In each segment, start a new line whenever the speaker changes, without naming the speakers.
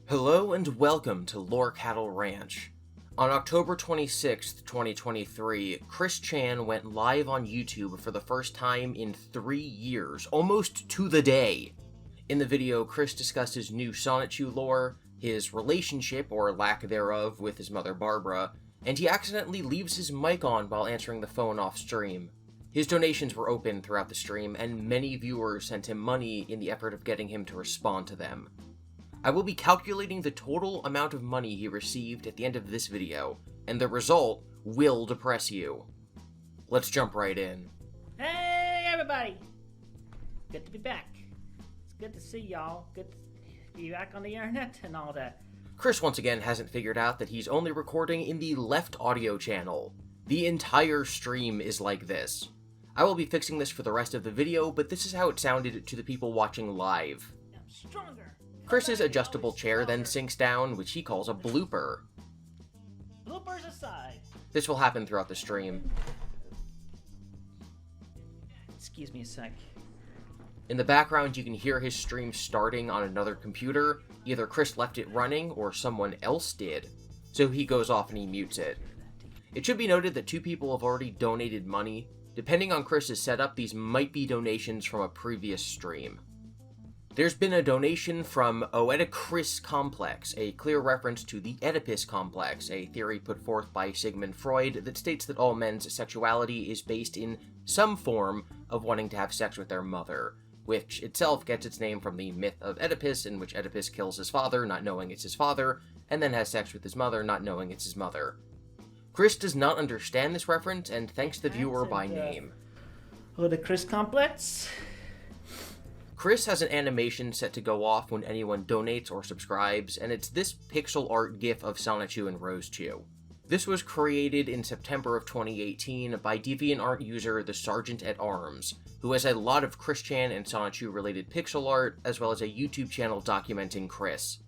Hello and welcome to Lore Cattle Ranch. On October 26th, 2023, Chris Chan went live on YouTube for the first time in 3 years, almost to the day. In the video, Chris discussed his new Sonichu lore, his relationship, or lack thereof, with his mother Barbara, and he accidentally leaves his mic on while answering the phone off stream. His donations were open throughout the stream, and many viewers sent him money in the effort of getting him to respond to them. I will be calculating the total amount of money he received at the end of this video, and the result will depress you. Let's jump right in.
Hey everybody! Good to be back. It's good to see y'all. Good to be back on the internet and all that.
Chris once again hasn't figured out that he's only recording in the left audio channel. The entire stream is like this. I will be fixing this for the rest of the video, but this is how it sounded to the people watching live.
I'm stronger.
Chris's adjustable chair then sinks down, which he calls a blooper.
Bloopers aside.
This will happen throughout the stream.
Excuse me a sec.
In the background, you can hear his stream starting on another computer. Either Chris left it running, or someone else did. So he goes off and he mutes it. It should be noted that 2 people have already donated money. Depending on Chris's setup, these might be donations from a previous stream. There's been a donation from Oedipus Complex, a clear reference to the Oedipus Complex, a theory put forth by Sigmund Freud that states that all men's sexuality is based in some form of wanting to have sex with their mother, which itself gets its name from the myth of Oedipus, in which Oedipus kills his father, not knowing it's his father, and then has sex with his mother, not knowing it's his mother. Chris does not understand this reference, and thanks the viewer by name.
Oh, the Chris Complex?
Chris has an animation set to go off when anyone donates or subscribes, and it's this pixel art gif of Sonichu and Rosechu. This was created in September of 2018 by DeviantArt user The Sergeant at Arms, who has a lot of Chris Chan and Sonichu related pixel art, as well as a YouTube channel documenting Chris.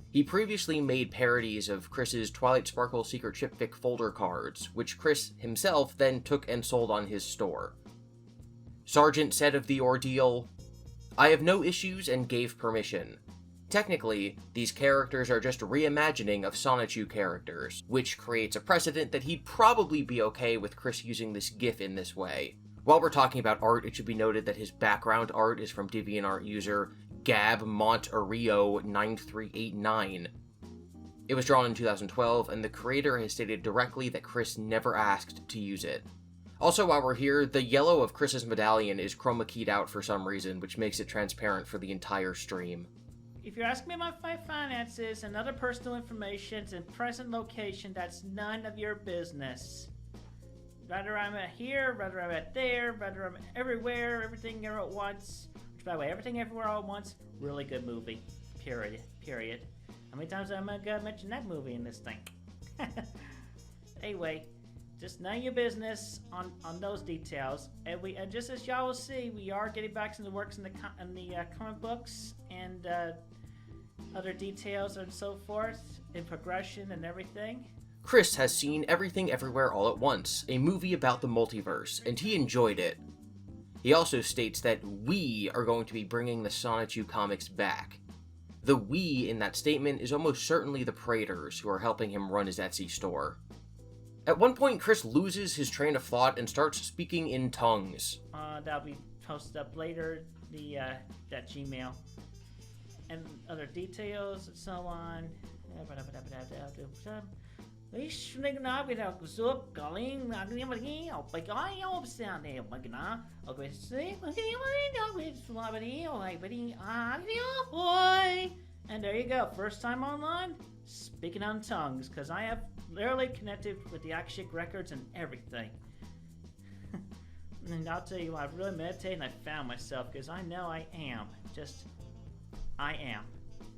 He previously made parodies of Chris's Twilight Sparkle Secret Chipfic folder cards, which Chris himself then took and sold on his store. Sargent said of the ordeal, "I have no issues and gave permission. Technically, these characters are just reimagining of Sonichu characters, which creates a precedent that he'd probably be okay with Chris using this gif in this way. While we're talking about art, it should be noted that his background art is from DeviantArt user GabMonterio9389. It was drawn in 2012, and the creator has stated directly that Chris never asked to use it. Also, while we're here, the yellow of Chris's medallion is chroma keyed out for some reason, which makes it transparent for the entire stream.
If you're asking me about my finances and other personal information and present location, that's none of your business. Whether I'm at here, whether I'm at there, whether I'm everywhere, everything here at once. Which, by the way, Everything Everywhere All at Once, really good movie. Period. How many times am I gonna mention that movie in this thing? Anyway. Just none of your business on those details, and just as y'all will see, we are getting back to the works in the comic books and other details and so forth in progression and everything.
Chris has seen Everything Everywhere All at Once, a movie about the multiverse, and he enjoyed it. He also states that we are going to be bringing the Sonichu comics back. The we in that statement is almost certainly the Praetors, who are helping him run his Etsy store. At one point, Chris loses his train of thought and starts speaking in tongues.
That'll be posted up later, that Gmail. And other details and so on. And there you go, first time online, speaking on tongues, because I have literally connected with the Akashic records and everything. And I'll tell you, I've really meditated and I found myself, because I know I am. I am.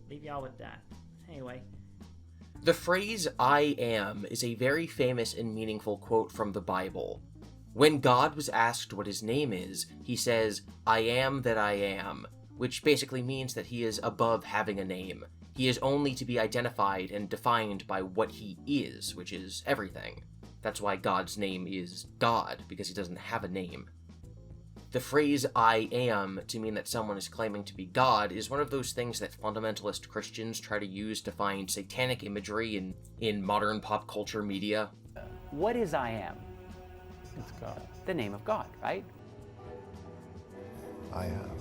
Leave y'all with that. Anyway.
The phrase, "I am," is a very famous and meaningful quote from the Bible. When God was asked what his name is, he says, "I am that I am," which basically means that he is above having a name. He is only to be identified and defined by what he is, which is everything. That's why God's name is God, because he doesn't have a name. The phrase "I am" to mean that someone is claiming to be God is one of those things that fundamentalist Christians try to use to find satanic imagery in modern pop culture media.
What is I am?
It's God.
The name of God, right?
I am.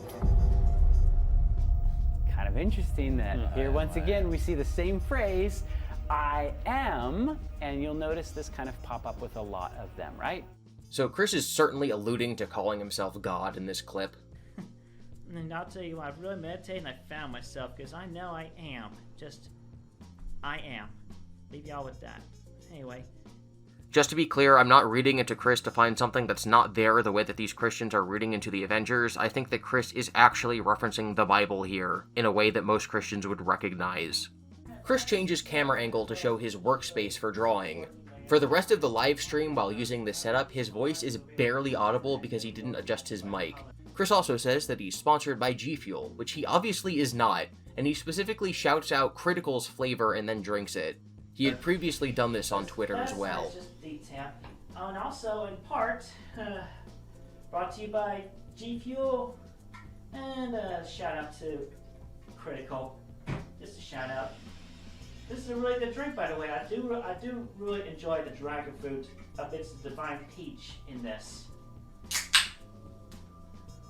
Kind of interesting that here once again we see the same phrase, I am, and you'll notice this kind of pop up with a lot of them, right?
So Chris is certainly alluding to calling himself God in this clip.
And I'll tell you what, I've really meditated and I found myself, because I know I am. Just, I am. Leave y'all with that. Anyway.
Just to be clear, I'm not reading into Chris to find something that's not there the way that these Christians are reading into the Avengers. I think that Chris is actually referencing the Bible here, in a way that most Christians would recognize. Chris changes camera angle to show his workspace for drawing. For the rest of the live stream while using this setup, his voice is barely audible because he didn't adjust his mic. Chris also says that he's sponsored by G Fuel, which he obviously is not, and he specifically shouts out Critical's flavor and then drinks it. He had previously done this on Twitter as well.
That's just detail. Oh, and also, in part, brought to you by G Fuel, and a shout out to Critical. Just a shout out. This is a really good drink, by the way. I do really enjoy the dragon fruit of its divine peach in this.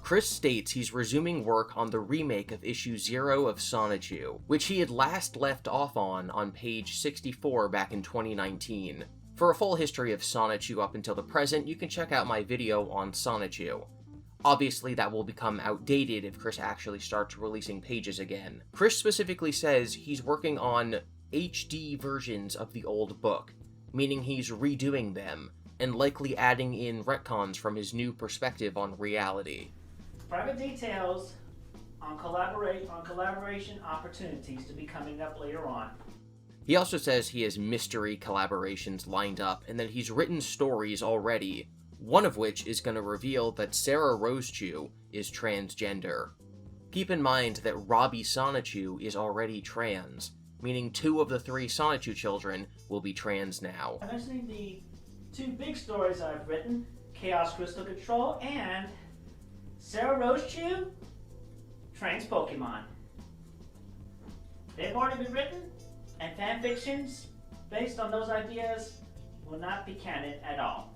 Chris states he's resuming work on the remake of issue 0 of Sonichu, which he had last left off on page 64 back in 2019. For a full history of Sonichu up until the present, you can check out my video on Sonichu. Obviously, that will become outdated if Chris actually starts releasing pages again. Chris specifically says he's working on HD versions of the old book, meaning he's redoing them, and likely adding in retcons from his new perspective on reality.
Private details on collaboration opportunities to be coming up later on.
He also says he has mystery collaborations lined up, and that he's written stories already, one of which is going to reveal that Sarah Rosechew is transgender. Keep in mind that Robbie Sonichu is already trans, meaning 2 of the 3 Sonichu children will be trans now.
I'm mentioning the 2 big stories I've written, Chaos Crystal Control and Sarah Rosechew, Trans Pokemon. They've already been written, and fanfictions based on those ideas will not be canon at all.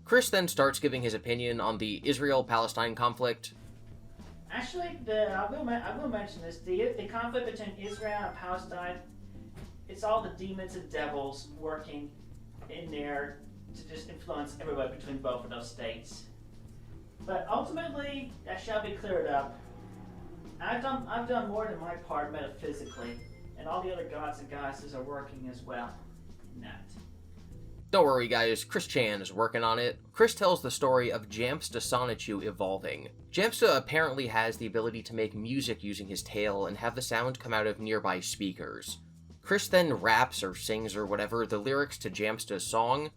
Chris then starts giving his opinion on the Israel-Palestine conflict.
Actually, I will mention this. The conflict between Israel and Palestine, it's all the demons and devils working in there to just influence everybody between both of those states. But ultimately, that shall be cleared up. I've done more than my part metaphysically, and all the other gods and goddesses are working as well in that.
Don't worry guys, Chris Chan is working on it. Chris tells the story of Jamsta Sonichu evolving. Jamsta apparently has the ability to make music using his tail and have the sound come out of nearby speakers. Chris then raps or sings or whatever the lyrics to Jamsta's song.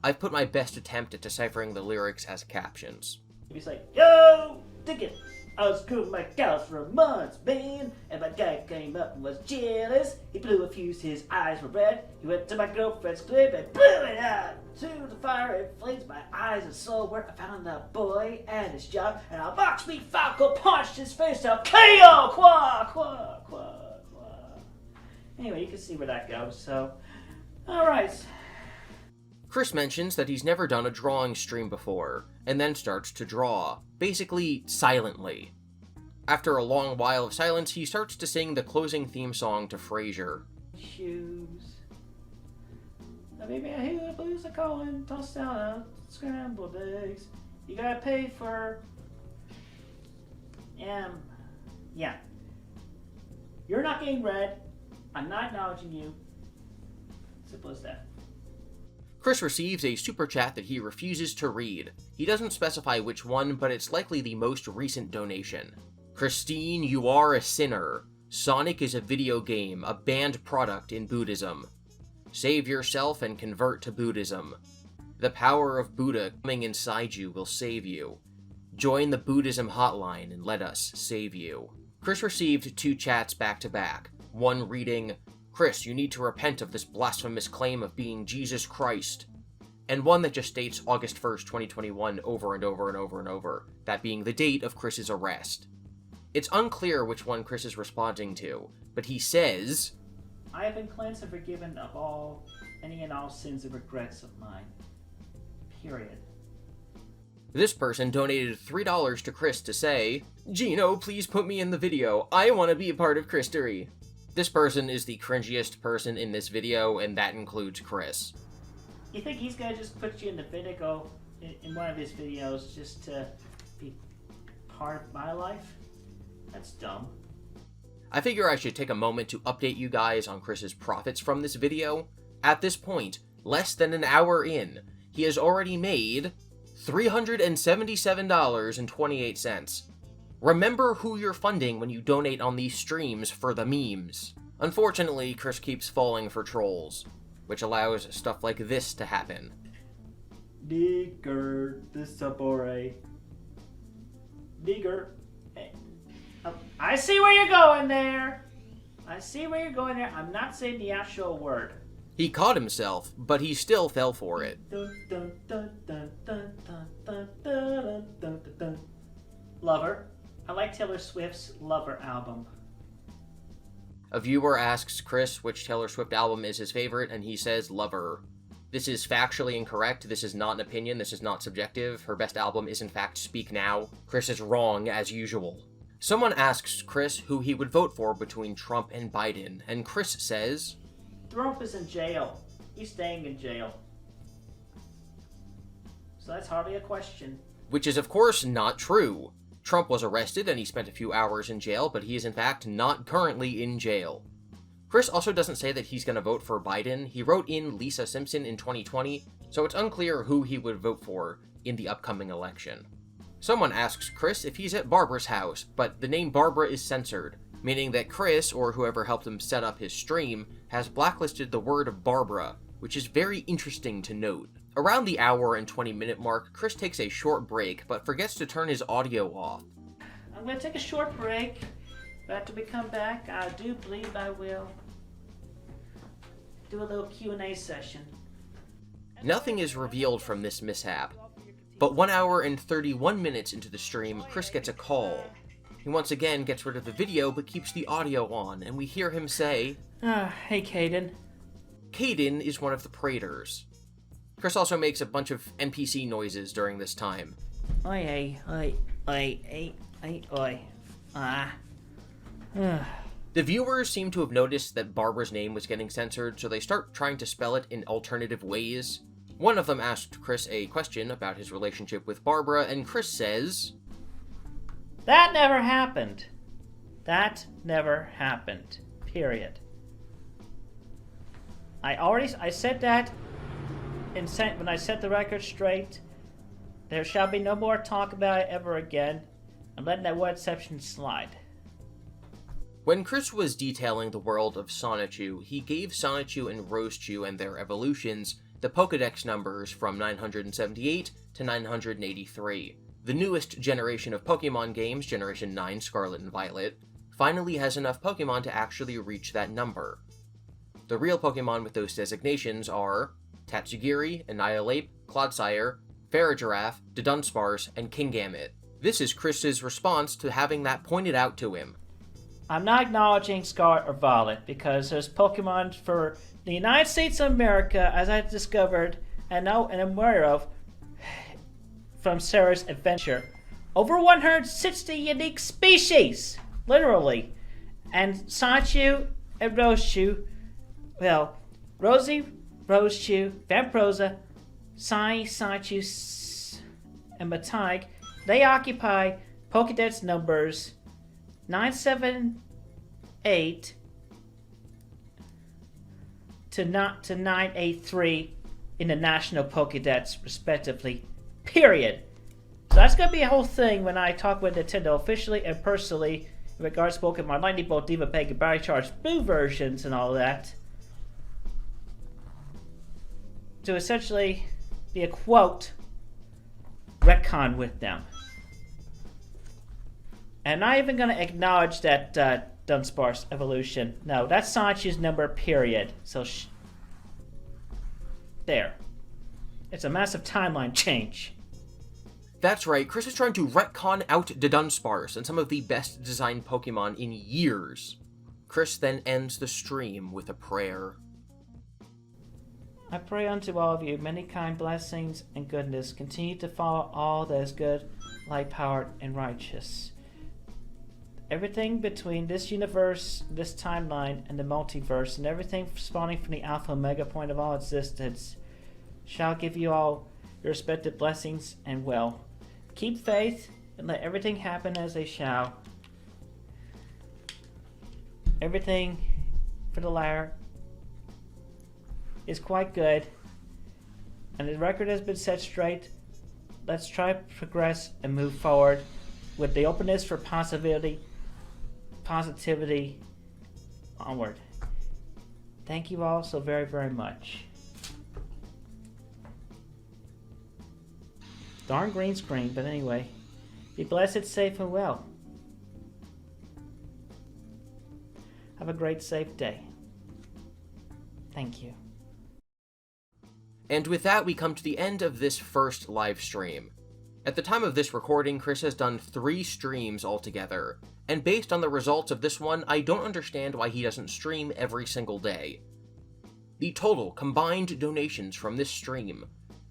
I've put my best attempt at deciphering the lyrics as captions.
He's like, yo, dig it. I was cool with my gals for months, man, and my guy came up and was jealous. He blew a fuse, his eyes were red. He went to my girlfriend's crib and blew it out to the fire and flames. My eyes and soul where I found the boy at his job, and I boxed me Falco punched his face out. KO! Qua, qua, qua, qua. Anyway, you can see where that goes, so. Alright.
Chris mentions that he's never done a drawing stream before, and then starts to draw, basically silently. After a long while of silence, he starts to sing the closing theme song to Frasier.
Shoes. Now, baby, I hear the blues are calling, tossed out scrambled eggs. You gotta pay for. Yeah. You're not getting read. I'm not acknowledging you. Simple as that.
Chris receives a super chat that he refuses to read. He doesn't specify which one, but it's likely the most recent donation. Christine, you are a sinner. Sonic is a video game, a banned product in Buddhism. Save yourself and convert to Buddhism. The power of Buddha coming inside you will save you. Join the Buddhism hotline and let us save you. Chris received 2 chats back to back. One reading, Chris, you need to repent of this blasphemous claim of being Jesus Christ. and one that just states August 1st, 2021 over and over and over and over, that being the date of Chris's arrest. It's unclear which one Chris is responding to, but he says,
I have been cleansed and forgiven of any and all sins and regrets of mine. Period.
This person donated $3 to Chris to say, Gino, please put me in the video. I want to be a part of Christery. This person is the cringiest person in this video, and that includes Chris.
You think he's gonna just put you in the video, in one of his videos, just to be part of my life? That's dumb.
I figure I should take a moment to update you guys on Chris's profits from this video. At this point, less than an hour in, he has already made $377.28. Remember who you're funding when you donate on these streams for the memes. Unfortunately, Chris keeps falling for trolls, which allows stuff like this to happen.
Nigger, this sabore. Nigger. I see where you're going there. I'm not saying the actual word.
He caught himself, but he still fell for it.
Lover. I like Taylor Swift's Lover album.
A viewer asks Chris which Taylor Swift album is his favorite, and he says Lover. This is factually incorrect. This is not an opinion. This is not subjective. Her best album is in fact Speak Now. Chris is wrong, as usual. Someone asks Chris who he would vote for between Trump and Biden, and Chris says,
Trump is in jail. He's staying in jail. So that's hardly a question.
Which is of course not true. Trump was arrested and he spent a few hours in jail, but he is in fact not currently in jail. Chris also doesn't say that he's going to vote for Biden. He wrote in Lisa Simpson in 2020, so it's unclear who he would vote for in the upcoming election. Someone asks Chris if he's at Barbara's house, but the name Barbara is censored, meaning that Chris, or whoever helped him set up his stream, has blacklisted the word Barbara, which is very interesting to note. Around the hour and 20-minute mark, Chris takes a short break, but forgets to turn his audio off.
I'm going to take a short break, but after we come back, I do believe I will do a little Q&A session.
Nothing is revealed from this mishap, but 1 hour and 31 minutes into the stream, Chris gets a call. He once again gets rid of the video, but keeps the audio on, and we hear him say,
Hey, Caden.
Caden is one of the Praters. Chris also makes a bunch of NPC noises during this time.
Oi.
The viewers seem to have noticed that Barbara's name was getting censored, so they start trying to spell it in alternative ways. One of them asked Chris a question about his relationship with Barbara, and Chris says,
That never happened. Period. I said that when I set the record straight. There shall be no more talk about it ever again. I'm letting that one exception slide.
When Chris was detailing the world of Sonichu, he gave Sonichu and Rosechu and their evolutions the Pokedex numbers from 978 to 983. The newest generation of Pokemon games, Generation 9 Scarlet and Violet, finally has enough Pokemon to actually reach that number. The real Pokemon with those designations are Tatsugiri, Annihilape, Clodsire, Farigiraf, Dunsparce, and Kingambit. This is Chris's response to having that pointed out to him.
I'm not acknowledging Scarlet or Violet because there's Pokemon for the United States of America, as I discovered and know and am aware of from Sarah's adventure. Over 160 unique species, literally. And Sonichu and Rosechu, well, Rosie, Rosechu, Vamprosa, Sonichu, and Matag, they occupy Pokedex numbers 978 to 983 in the National Pokedex, respectively. Period. So that's going to be a whole thing when I talk with Nintendo officially and personally in regards to Pokemon Lightning Bolt, Diva Peg, and Barry Charge Blue versions and all that. To essentially be a quote retcon with them. And I'm not even going to acknowledge that Dunsparce evolution. No, that's Sonichu's number, period. So, there. It's a massive timeline change.
That's right, Chris is trying to retcon out Dudunsparce and some of the best designed Pokemon in years. Chris then ends the stream with a prayer.
I pray unto all of you many kind blessings and goodness. Continue to follow all that is good, light-powered, and righteous. Everything between this universe, this timeline, and the multiverse, and everything spawning from the Alpha Omega point of all existence, shall give you all your respective blessings and will. Keep faith and let everything happen as they shall. Everything for the latter is quite good, and the record has been set straight. Let's try to progress and move forward with the openness for positivity onward. Thank you all so very, very much. Darn green screen, but anyway. Be blessed, safe, and well. Have a great, safe day. Thank you.
And with that, we come to the end of this first live stream. At the time of this recording, Chris has done 3 streams altogether, and based on the results of this one, I don't understand why he doesn't stream every single day. The total combined donations from this stream,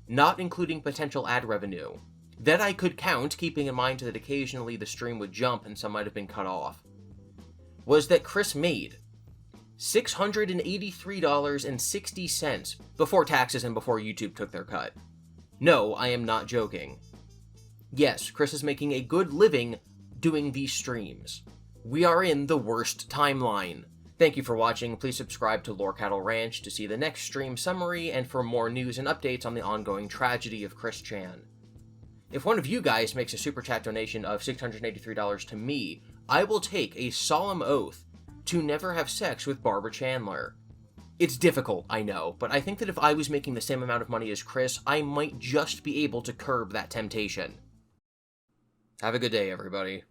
not including potential ad revenue, that I could count, keeping in mind that occasionally the stream would jump and some might have been cut off, was that Chris made $683.60 before taxes and before YouTube took their cut. No, I am not joking. Yes, Chris is making a good living doing these streams. We are in the worst timeline. Thank you for watching. Please subscribe to Lore Cattle Ranch to see the next stream summary and for more news and updates on the ongoing tragedy of Chris Chan. If one of you guys makes a super chat donation of $683 to me, I will take a solemn oath to never have sex with Barbara Chandler. It's difficult, I know, but I think that if I was making the same amount of money as Chris, I might just be able to curb that temptation. Have a good day, everybody.